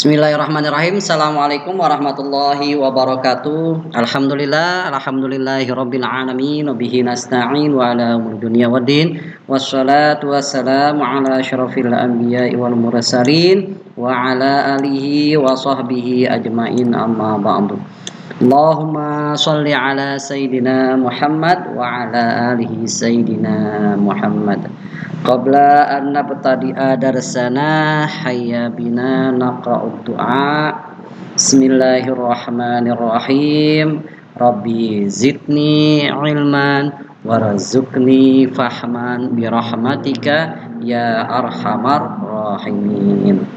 Bismillahirrahmanirrahim. Assalamualaikum warahmatullahi wabarakatuh. Alhamdulillahi rabbil alamin wa bihi nasta'in wa ala umuri dunya waddin. Wassalatu wassalamu ala asyrafil anbiya'i wal mursalin wa ala alihi wa sahbihi ajmain, amma ba'du. Allahumma shalli ala sayyidina Muhammad wa ala alihi sayyidina Muhammad. Qabla an nabtadi'a darsana hayya bina naqra'ud du'a. Bismillahirrahmanirrahim. Rabbi zidni ilman warzuqni fahman birahmatika ya arhamar rahimin.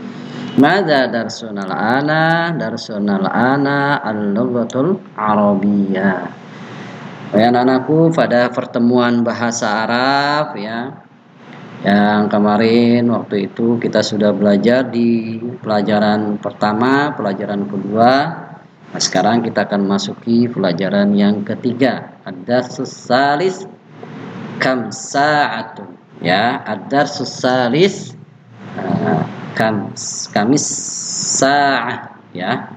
Madza darsunal ana? Darsunal ana al-lughatul arabiyyah. Ya anakku, pada pertemuan bahasa Arab ya, yang kemarin waktu itu kita sudah belajar di pelajaran pertama, pelajaran kedua. Nah, sekarang kita akan masuki pelajaran yang ketiga. Ad-darsus salis kam sa'atun. Ya, ad-darsus salis kamis sa'ah ya.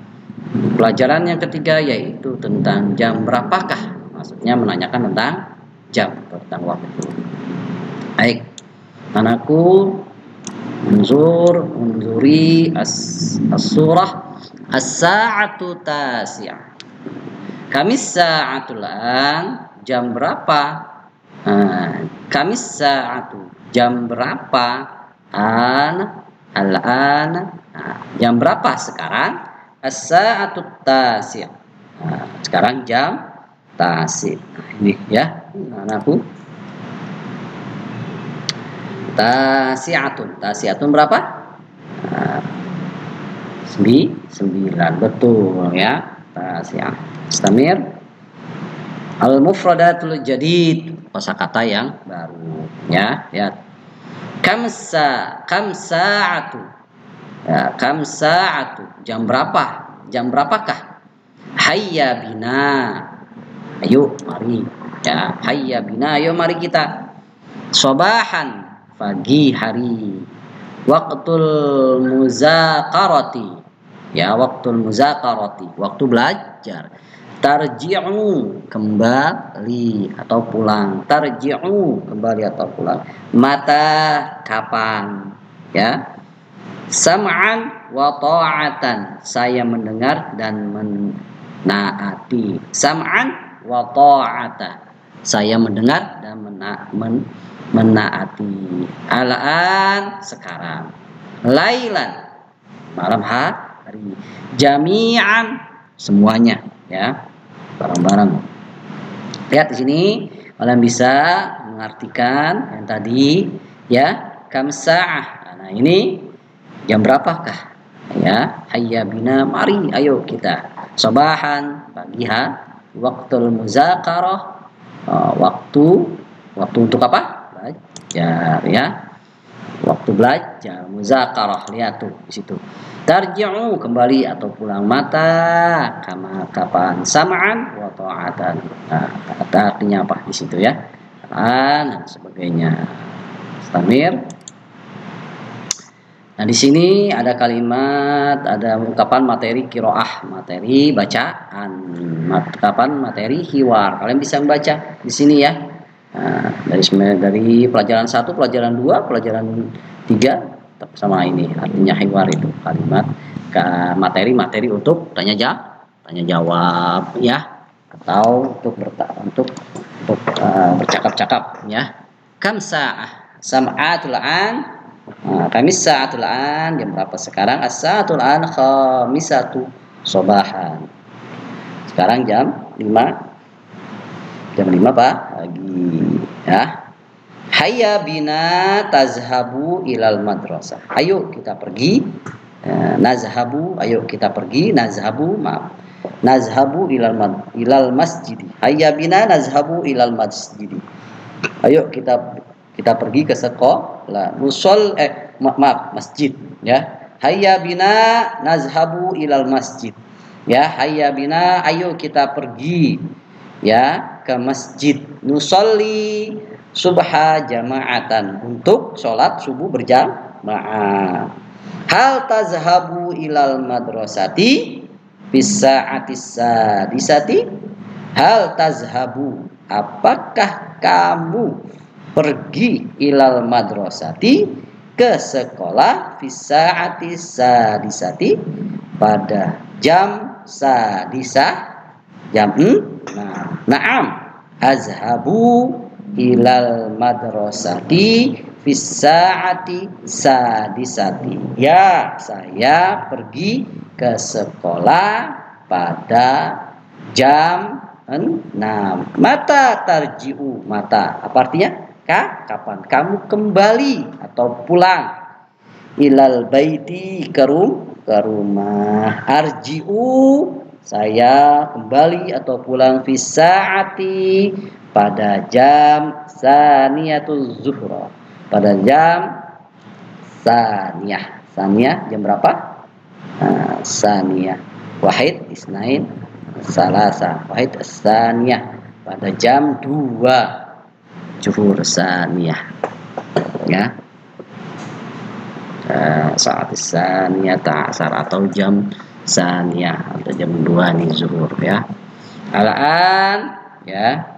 Pelajaran yang ketiga yaitu tentang jam berapakah. Maksudnya menanyakan tentang jam, tentang waktu. Baik. Anakku, unzuri as-surah as-sa'atu tasi'ah. Kamis sa'atul an, jam berapa? Kamis sa'atu, jam berapa? Al-an, jam berapa sekarang? As-sa'atu tasi'ah. Sekarang jam tasi'. Ini ya, anakku. Tasi'atun berapa? 9, betul ya. Tasi'ah. Istamir. Al-mufradatul jadid, kosakata yang baru ya. Ya. Kamsa'atu. Ya, kamsa'atu. Jam berapa? Jam berapakah? Hayya bina. Ayo mari. Ya, hayya bina, ayo mari kita. Sobahan, pagi hari. Waktul muzaqarati, ya, waktul muzaqarati, waktu belajar. Tarji'u, kembali atau pulang. Tarji'u, kembali atau pulang. Mata, kapan ya. Sam'an wa ta'atan, saya mendengar dan menaati. Sam'an wa ta'atan, saya mendengar dan menaati. Al-an, sekarang. Lailan, malam hari. Jami'an, semuanya ya, barang-barang. Lihat di sini kalian bisa mengartikan yang tadi ya, kamsa'ah. Nah, ini jam berapakah ya? Hayya bina, mari ayo kita. Sobahan, pagi hari. Waktul muzaqarah, waktu untuk apa? Belajar ya. Waktu belajar, muzaqarah, lihat tuh di situ. Tarji'u, kembali atau pulang. Mata, kapan. Sam'an wa ta'atan. Nah, artinya apa di situ ya? Dan sebagainya. Istamir. Nah, di sini ada kalimat, ada ungkapan materi qiraah, materi bacaan, ungkapan materi hiwar. Kalian bisa membaca di sini ya. Nah, dari pelajaran 1, pelajaran 2, pelajaran 3 sama ini artinya hiwar itu kalimat materi untuk tanya jawab ya, atau untuk bercakap-cakap ya. Kamsa'ah, sam'atul an, kamis sa'atul an, jam berapa sekarang? As-sa'atul an khamisatu sobahan. Sekarang jam 5 pagi ya. Hayya bina tazhabu ilal madrasah, ayo kita pergi. Nazhabu, ayo kita pergi. Nazhabu ilal masjid. Hayya bina nazhabu ilal masjid, ayo kita pergi ke sekolah. Masjid ya. Hayya bina nazhabu ilal masjid ya. Hayya bina, ayo kita pergi ya ke masjid. Nusolli subha jama'atan, untuk sholat subuh berjamaah. Hal tazhabu ilal madrasati bisa'atis sadisati? Hal tazhabu, apakah kamu pergi ilal madrasati, ke sekolah, bisa'atis sadisati, pada jam sadisah, jam naam azhabu ilal madrasati fisa'ati sadisati. Ya, saya pergi ke sekolah pada jam 6. Mata tarji'u, mata apa artinya? Kapan kamu kembali atau pulang? Ilal baiti, ke rumah. Arji'u, saya kembali atau pulang, fisa'ati, pada jam saniyatuz zuhra, pada jam saniyah. Saniyah jam berapa? Saniyah wahid isnain salasa, wahid saniyah, pada jam 2 zuhur saniyah, ya. Saat saniyah ta'asar, atau jam saniyah, atau jam 2 nih zuhur, ya. Al-an, ya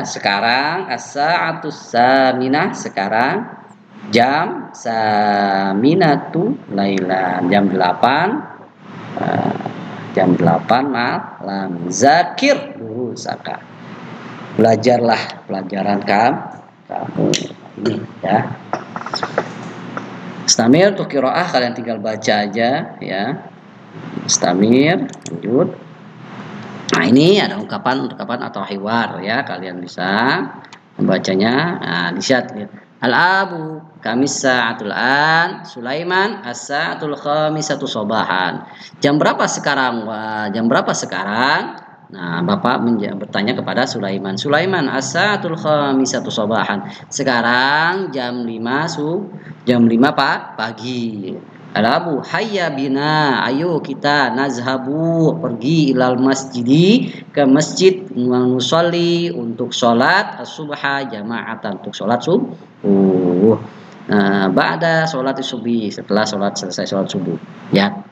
sekarang as-sa'atus saminah, sekarang jam saminatu lailan, jam 8 malam. Zakir durusaka, belajarlah pelajaran kamu ini, ya. Istamir untuk qiraah, kalian tinggal baca aja, ya. Istamir, lanjut. Nah, ini ada ungkapan atau hiwar, ya, kalian bisa membacanya. Nah, lihat. Al-abu kamis sa'atul an, Sulaiman as-sa'atul khamisatu sobahan. Jam berapa sekarang? Jam berapa sekarang? Nah, Bapak bertanya kepada Sulaiman. Sulaiman as-sa'atul khamisatu sobahan. Sekarang jam 5 pagi. Al-abu hayya bina, ayo kita nazhabu, pergi ilal masjidi, ke masjid, nusolli, untuk sholat as-subha jama'atan, untuk sholat subuh. Ba'da sholat subuh, setelah selesai sholat subuh, ya.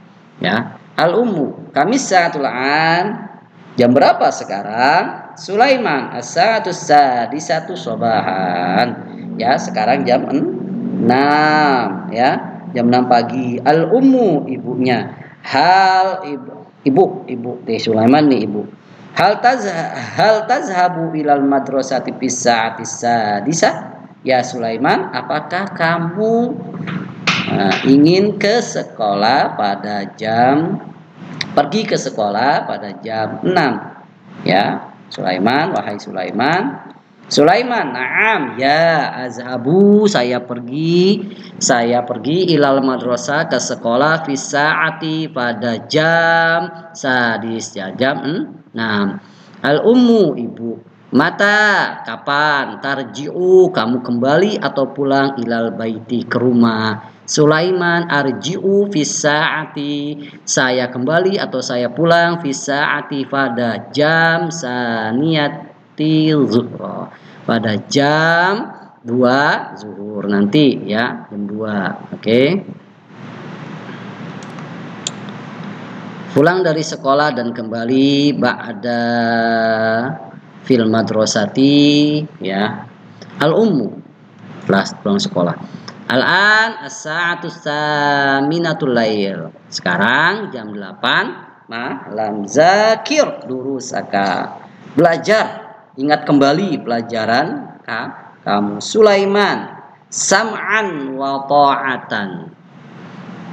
Al-ummu kamis sa'atul an, jam berapa sekarang? Sulaiman as-sa'atus sadisatu sobahan, ya, sekarang jam 6, ya. Jam 6 pagi. Al-ummu, ibunya. Hal ibu teh Sulaiman nih, ibu. Hal tazhabu ilal madrasati bis sa'ati sadisa? Ya Sulaiman, apakah kamu ingin ke sekolah pada jam, pergi ke sekolah pada jam 6? Ya, Sulaiman, wahai Sulaiman. Sulaiman, na'am, ya azhabu, saya pergi ilal madrasah, ke sekolah, fisa'ati, pada jam sadis, ya, jam 6. Al-ummu, ibu. Mata, kapan? Tarji'u, kamu kembali atau pulang, ilal baiti, ke rumah. Sulaiman, arji'u fisa'ati, saya kembali atau saya pulang, fisa'ati, pada jam saniyati zuhra, pada jam 2 zuhur nanti, ya, jam 2. Oke. Pulang dari sekolah dan kembali ba'da fil madrasati, ya. Al-ummu, pulang sekolah. Al-an as-sa'atus saminatul lail, sekarang jam 8 malam. Zakir durusaka, belajar, ingat kembali pelajaran kamu. Sulaiman, sam'an wa ta'atan,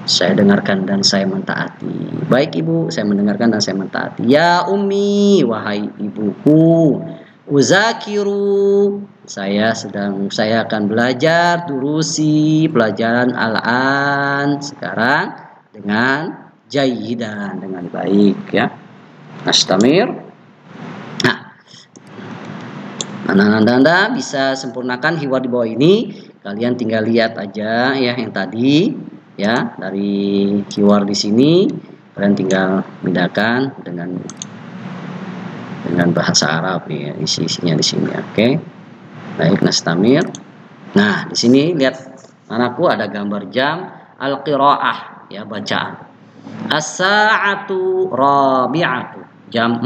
saya dengarkan dan saya mentaati. Baik ibu, saya mendengarkan dan saya mentaati. Ya ummi, wahai ibuku. Uzakiru, saya akan belajar, durusi, pelajaran al-an, sekarang, dengan jayyidan, dengan baik, ya. Astamir. Nah, anda bisa sempurnakan hiwar di bawah ini. Kalian tinggal lihat aja, ya, yang tadi, ya, dari hiwar di sini. Kalian tinggal bedakan dengan bahasa Arab, ya, isinya di sini. Oke. Baik, nastamir. Nah, di sini lihat anakku, ada gambar jam, Al-qiraah, ya bacaan. As-sa'atu rabi'atu, jam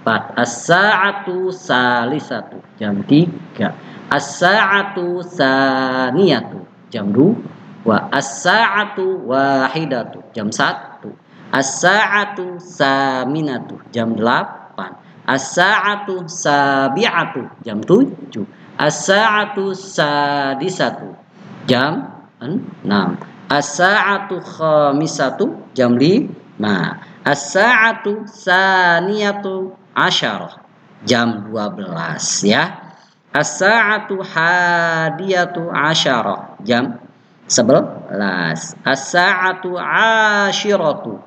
4. As-sa'atu salisatu, jam 3. As-sa'atu saniyatu, jam 2. As-sa'atu wahidatu, jam 1. As-sa'atu saminatu, jam 8. As-sa'atu sabi'atu, jam 7. As-sa'atu sadisatu, jam 6. As-sa'atu khamisatu, jam 5. As-sa'atu saniyatu asyarah, jam 12 ya. As-sa'atu hadiyatu asyarah, jam 11. As-sa'atu asyiratu,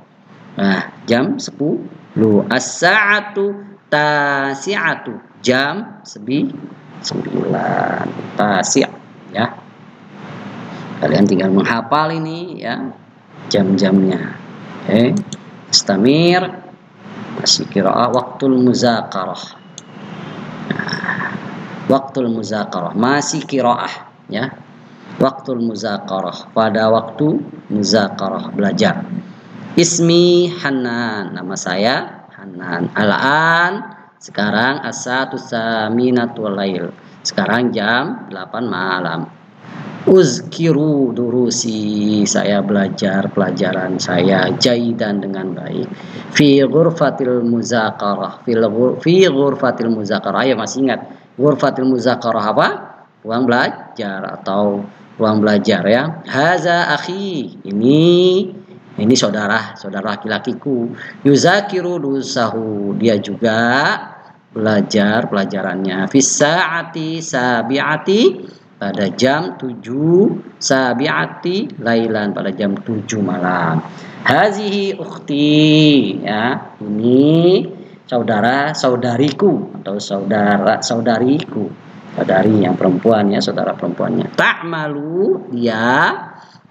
jam 10. As-sa'atu tasi'atu, jam 9. Tasi' ya. Kalian tinggal menghafal ini ya jam-jamnya. Oke. Istamir, masih qiraah waktul muzakarah. Waktul muzakarah masih qiraah ya. Waktul muzakarah, pada waktu muzakarah belajar. Ismi Hanan, nama saya Hanan. Al-an, sekarang as-satu saminatul lail, sekarang jam 8 malam. Uzkiru durusi, saya belajar pelajaran saya jaidan, dengan baik. Fi ghurfatil muzakarah, fi ghurfatil muzakarah. Ya masih ingat ghurfatil muzakarah apa? Ruang belajar atau ruang belajar ya. Haza akhi, ini saudara laki-lakiku. Yuzakiru dusahu, dia juga belajar pelajarannya. Fis sa'ati sabi'ati, pada jam 7. Sabi'ati lailan, pada jam 7 malam. Hazihi ukhti, ya ini saudariku atau saudariku, saudari yang perempuan ya, saudara perempuannya. Ta'malu, dia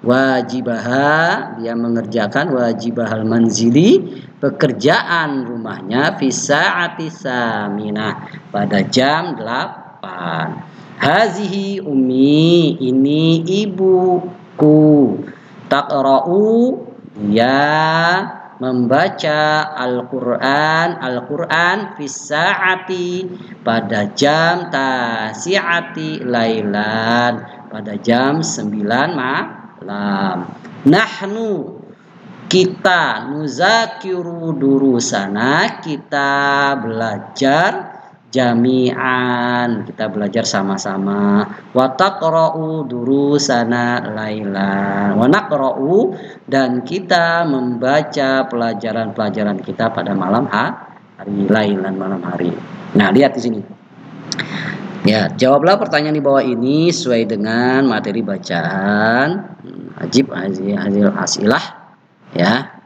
wajibaha, dia mengerjakan wajibahal manzili, pekerjaan rumahnya, fi sa'ati saminah, pada jam 8. Hazihi ummi, ini ibuku. Taqra'u, dia membaca Al-Quran fi sa'ati, pada jam tasi'ati lailan, pada jam 9 malam. Nahnu, kita, nuzakiru durusana, kita belajar jami'an, kita belajar sama-sama. Wa taqra'u durusana lailan, wa naqra'u, dan kita membaca pelajaran-pelajaran kita pada malam hari, lailan, malam hari. Nah, lihat di sini. Ya, jawablah pertanyaan di bawah ini sesuai dengan materi bacaan. Ajib hazil asilah ya.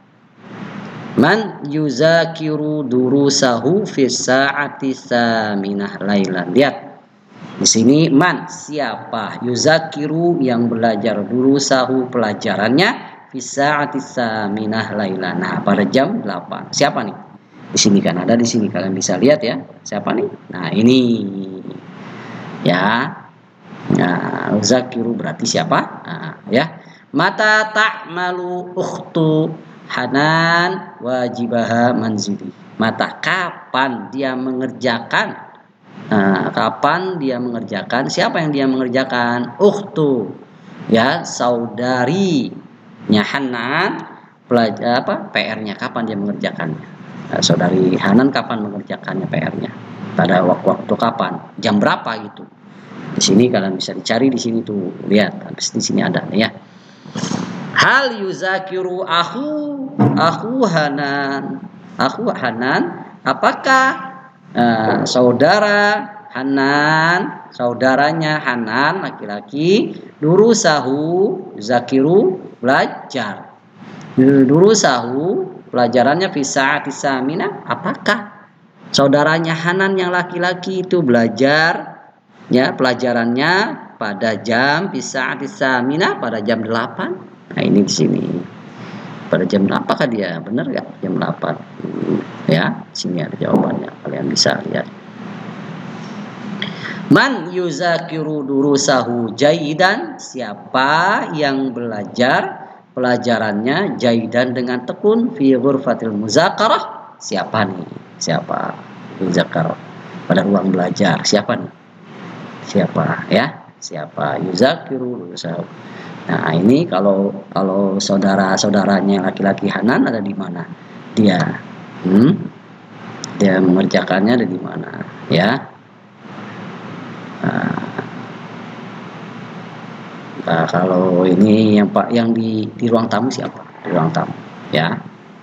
Man yuzakiru durusahu fi sa'ati saminah lailan. Lihat di sini, man, siapa, yuzakiru, yang belajar, durusahu, pelajarannya, fi sa'ati saminah lailan, nah pada jam 8. Siapa nih? Di sini kan ada, di sini kalian bisa lihat ya. Siapa nih? Nah, ini ya. Nah, yuzakiru berarti siapa? Nah, ya. Mata ta'malu ukhtu Hanan wajibaha manzili. Mata, kapan dia mengerjakan? Kapan dia mengerjakan? Siapa yang dia mengerjakan? Ukhtu, ya, saudarinya Hanan, pelajar apa? PR-nya kapan dia mengerjakannya? Saudari Hanan kapan mengerjakannya PR-nya? Pada waktu kapan? Jam berapa gitu? Di sini kalian bisa dicari di sini tuh. Lihat, habis di sini ada ya. Hal yuzakiru aku Hanan, apakah saudara Hanan, saudaranya Hanan laki-laki, durusahu, zakiru, belajar, durusahu, pelajarannya fi sa'ati saminah, apakah saudaranya Hanan yang laki-laki itu belajar ya pelajarannya pada jam fi sa'ati saminah, pada jam 8. Nah, ini di sini pada jam 8, apakah dia benar nggak jam 8? Ya, sini ada jawabannya, kalian bisa lihat. Man yuzakiru durusahu jaidan, siapa yang belajar pelajarannya jaidan dengan tekun fi ghurfatil muzakarah. Siapa nih? Siapa? Muzakarah pada ruang belajar. Siapa nih? Siapa ya? Siapa? Yuzakiru. Nah, ini kalau saudara-saudaranya laki-laki Hanan ada di mana? Dia dia mengerjakannya ada di mana? Ya. Nah, kalau ini yang di ruang tamu siapa? Di ruang tamu, ya,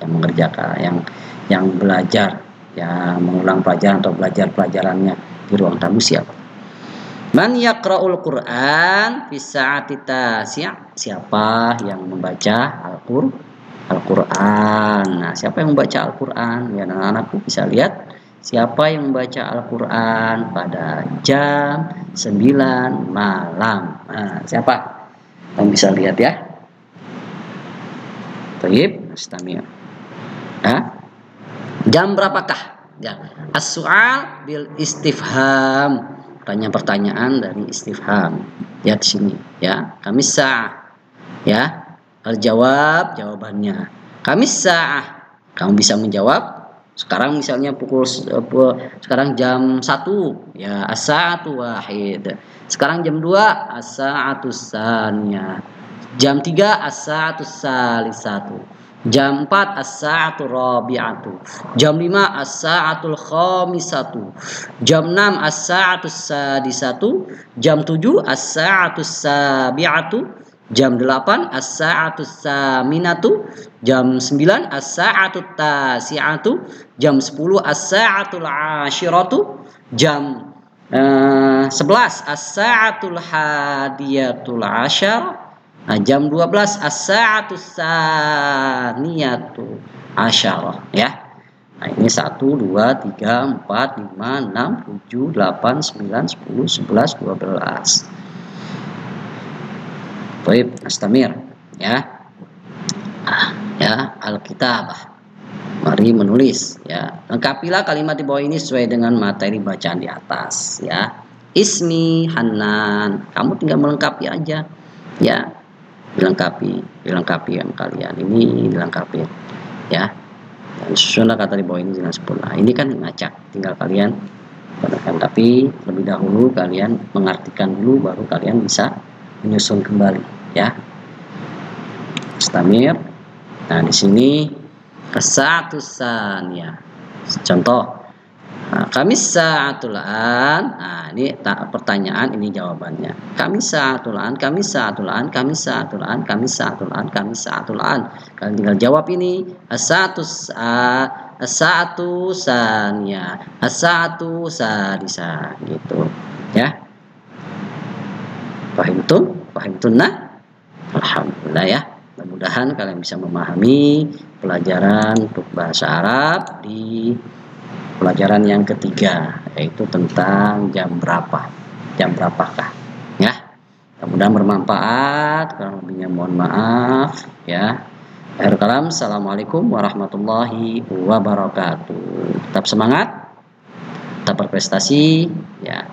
yang mengerjakan, yang belajar, yang mengulang pelajaran atau belajar pelajarannya di ruang tamu siapa? Man yaqra'ul Qur'an fi sa'ati tasi'. Siapa yang membaca Al-Qur'an? Nah, siapa yang membaca Al-Qur'an? Ya, anak-anakku bisa lihat siapa yang membaca Al-Qur'an pada jam 9 malam. Nah, siapa? Yang bisa lihat ya. Baik, istamir. Jam berapakah? Ya. As-su'al bil istifham. Pertanyaan dari istifham. Lihat sini ya. Kamis sa'ah. Ya. Al-jawab, jawabannya. Kamis sa'ah. Kamu bisa menjawab. Sekarang misalnya sekarang jam 1 ya, as-sa'atu wahid. Sekarang jam 2 as-sa'atus tsaniyah. Jam 3 as-sa'atus salisatu. Jam 4 as-sa'atul rabi'atu. Jam 5 as-sa'atul khamisatu. Jam 6 as-sa'atus sadisatu. Jam 7 as-sa'atus sabi'atu. Jam 8 as-sa'atus saminatu. Jam 9 as-sa'atut tasi'atu. Jam 10 as-sa'atul ashiratu. Jam 11 as-sa'atul hadiyatul ashar. Nah, jam 12 as-sa'atus saniyatu asyarah ya. Nah, ini 1 2 3 4 5 6 7 8 9 10 11 12. Baik, astamir ya. Ya, al-kitabah. Mari menulis ya. Lengkapilah kalimat di bawah ini sesuai dengan materi bacaan di atas ya. Ismi Hanan. Kamu tinggal melengkapi aja ya. Dilengkapi yang kalian ini dilengkapi ya. Dan susunlah kata di bawah ini dengan sempurna. Ini kan ngacak, tinggal kalian gunakan. Tapi lebih dahulu kalian mengartikan dulu, baru kalian bisa menyusun kembali ya. Istamir. Nah, di sini kesatusan ya. Contoh. Nah, kamis sa'atul an. Nah, ini pertanyaan, ini jawabannya. Kamis sa'atul an, kamis sa'atul an, kamis sa'atul an, kamis sa'atul an, kamis sa'atul an. Kalian tinggal jawab ini. As-sa'atu saniyah, as-sa'atu sadisah gitu. Ya. Fahimtunna? Alhamdulillah ya. Mudah-mudahan kalian bisa memahami pelajaran untuk bahasa Arab di pelajaran yang ketiga, yaitu tentang jam berapakah ya. Mudah-mudahan bermanfaat. Kurang lebihnya mohon maaf ya. Akhir kalam, assalamualaikum warahmatullahi wabarakatuh. Tetap semangat, tetap berprestasi ya.